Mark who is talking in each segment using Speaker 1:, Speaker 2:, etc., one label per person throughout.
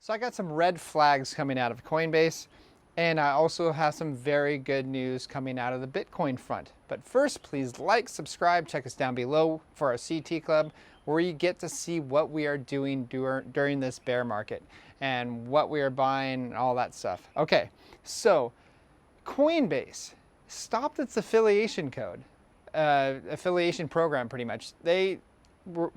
Speaker 1: So I got some red flags coming out of Coinbase, and I also have some very good news coming out of the Bitcoin front. But first, please like, subscribe, check us down below for our CT Club, where you get to see what we are doing during this bear market and what we are buying and all that stuff. Okay, so Coinbase stopped its affiliation program pretty much. They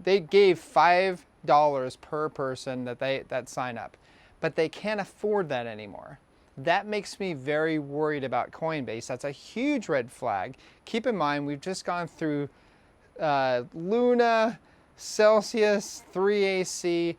Speaker 1: gave $5 per person that sign up, but they can't afford that anymore. That makes me very worried about Coinbase. That's a huge red flag. Keep in mind, we've just gone through Luna, Celsius, 3AC.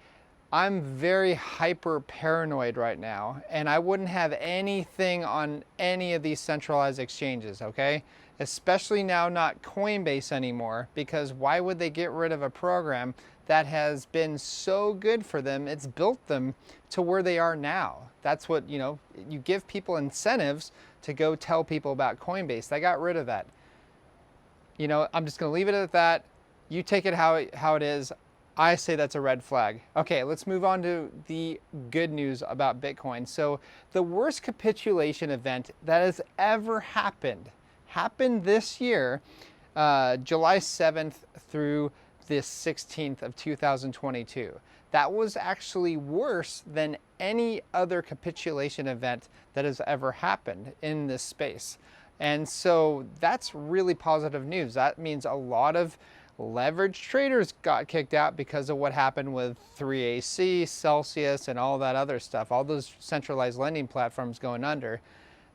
Speaker 1: I'm very hyper paranoid right now, and I wouldn't have anything on any of these centralized exchanges, okay? Especially now not Coinbase anymore, because why would they get rid of a program that has been so good for them? It's built them to where they are now. That's what, you give people incentives to go tell people about Coinbase. They got rid of that. I'm just gonna leave it at that. You take it how it is. I say that's a red flag. Okay, let's move on to the good news about Bitcoin. So the worst capitulation event that has ever happened this year, July 7th through the 16th of 2022. That was actually worse than any other capitulation event that has ever happened in this space. And so that's really positive news. That means a lot of leveraged traders got kicked out because of what happened with 3AC, Celsius, and all that other stuff. All those centralized lending platforms going under.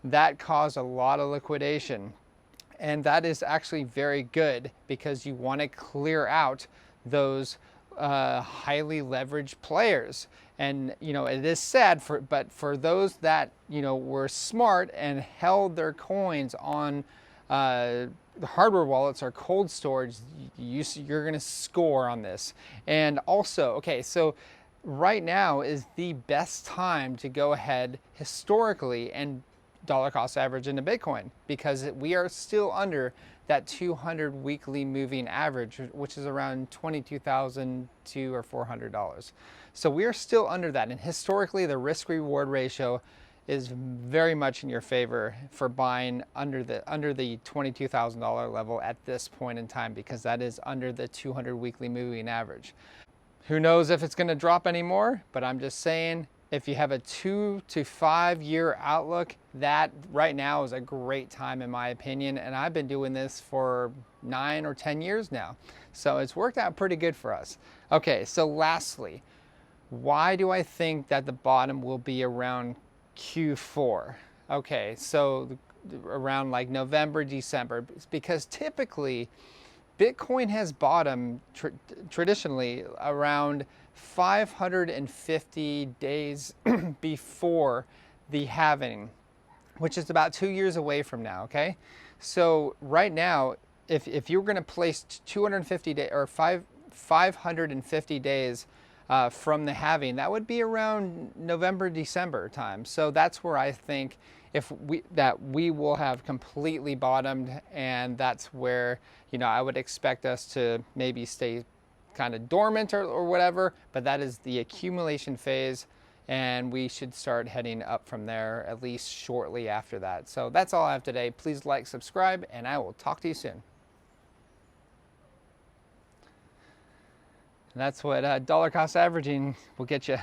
Speaker 1: That caused a lot of liquidation. And that is actually very good, because you want to clear out those highly leveraged players. And it is sad but for those that were smart and held their coins on the hardware wallets or cold storage, you're going to score on this. And also, okay, so right now is the best time to go ahead historically and dollar cost average into Bitcoin, because we are still under that 200 weekly moving average, which is around $22,200 or $400. So we are still under that, and historically the risk reward ratio is very much in your favor for buying under the $22,000 level at this point in time, because that is under the 200 weekly moving average. Who knows if it's going to drop anymore, but I'm just saying, if you have a 2 to 5 year outlook, that right now is a great time in my opinion. And I've been doing this for 9 or 10 years now. So it's worked out pretty good for us. Okay, so lastly, why do I think that the bottom will be around Q4? Okay, so around like November, December, because typically Bitcoin has bottomed traditionally around 550 days before the halving, which is about 2 years away from now, okay? So right now, if you're going to place 250 days or 550 days from the halving, that would be around November, December time. So that's where I think we will have completely bottomed, and that's where I would expect us to maybe stay kind of dormant or whatever, but that is the accumulation phase, and we should start heading up from there at least shortly after that. So that's all I have today. Please like, subscribe, and I will talk to you soon. And that's what dollar cost averaging will get you.